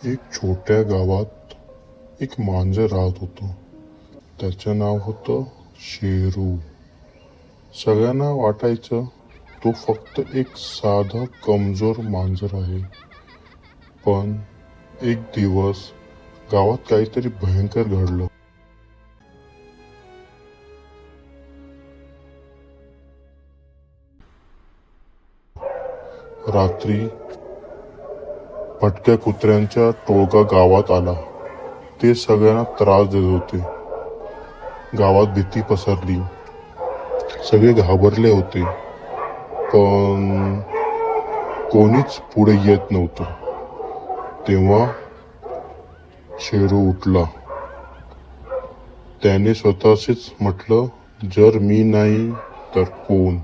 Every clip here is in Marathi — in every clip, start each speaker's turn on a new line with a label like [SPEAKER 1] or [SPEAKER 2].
[SPEAKER 1] एक छोट्या गावात एक मांजर राहत होतं. त्याचं नाव होतं शेरू. सगळ्यांना वाटायचं तो फक्त एक साधा कमजोर मांजर आहे. पण एक दिवस गावात काहीतरी भयंकर घडलं. रात्री भटक्या कुत्र्यांचा टोळका गावात आला. ते सगळ्यांना त्रास देत होते. गावात भीती पसरली. सगळे घाबरले होते. पण कोणीच पुढे येत नव्हतं. तेव्हा शेरू उठला. त्याने स्वतःशीच म्हटलं, जर मी नाही तर कोण?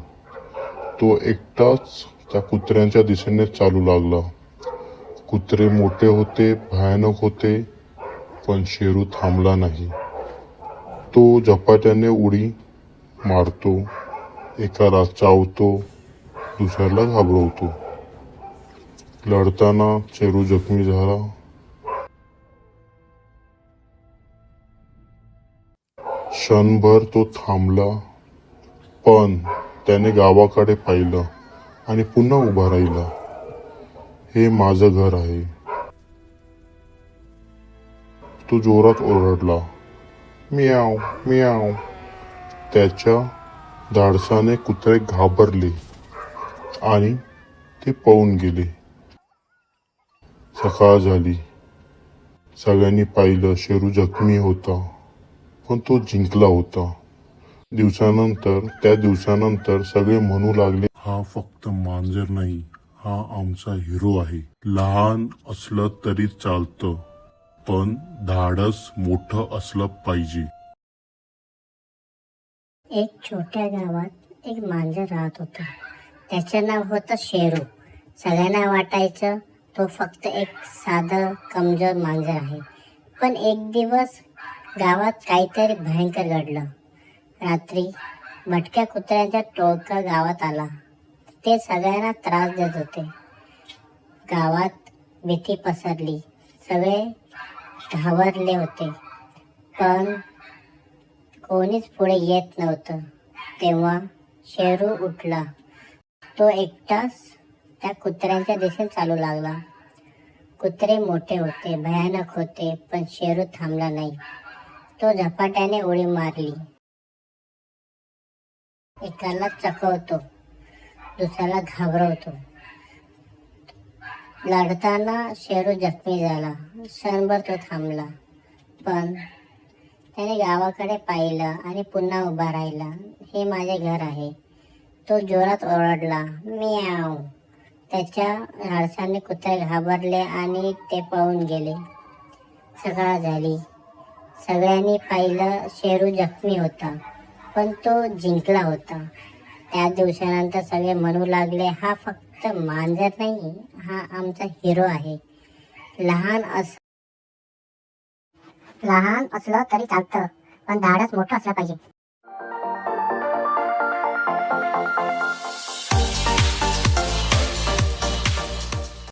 [SPEAKER 1] तो एकटाच त्या कुत्र्यांच्या दिशेने चालू लागला. कुत्रे मोठे होते, भयानक होते, पण शेरू थांबला नाही. तो झपाट्याने उडी मारतो, एकाला चावतो, दुसऱ्याला घाबरवतो. लढताना शेरू जखमी झाला. क्षणभर तो थांबला, पण त्याने गावाकडे पाहिलं आणि पुन्हा उभा राहिला. हे माझं घर आहे. तो जोरात ओरडला, म्याव म्याव. त्याच्या धाडसाने कुत्रे घाबरले आणि ते पळून गेले. सकाळ झाली. सगळ्यांनी पाहिलं शेरू जखमी होता, पण तो जिंकला होता. त्या दिवसानंतर सगळे म्हणू लागले, हा फक्त मांजर नाही, हा आमचा हिरो आहे. लहान असलं तरी चालतं, पण धाडस मोठं असलं पाहिजे.
[SPEAKER 2] एक छोट्या गावात एक मांजर राहत होता. त्याचं नाव होतं शेरू. सगळ्यांना वाटायचं तो फक्त एक साधं कमजोर मांजर आहे. पण एक दिवस गावात काहीतरी भयंकर घडलं. रात्री भटक्या कुत्र्यांचा टोळका गावात आला. ते सगळ्यांना त्रास देत होते. गावात भीती पसरली. सगळे घाबरले होते, पण कोणीच पुढे येत नव्हतं. तेव्हा शेरू उठला. तो एकटाच त्या कुत्र्यांच्या दिशेने चालू लागला. कुत्रे मोठे होते, भयानक होते, पण शेरू थांबला नाही. तो झपाट्याने उडी मारली. एकाला चकवतो, दुसऱ्याला घाबरवतो. लढताना शेरू जखमी झाला. क्षणभर तो थांबला, पण त्याने गावाकडे पाहिलं आणि पुन्हा उभा राहिला. हे माझे घर आहे. तो जोरात ओरडला, म्याव. त्याच्या धाडसाने कुत्रे घाबरले आणि ते पळून गेले. सकाळ झाली. सगळ्यांनी पाहिलं शेरू जखमी होता, पण तो जिंकला होता. त्या दिवसानंतर सगळे म्हणू लागले, हा फक्त मांजर नाही, हा आमचा हिरो आहे. लहान असलं तरी चालतं, पण धाडस मोठं असलं पाहिजे.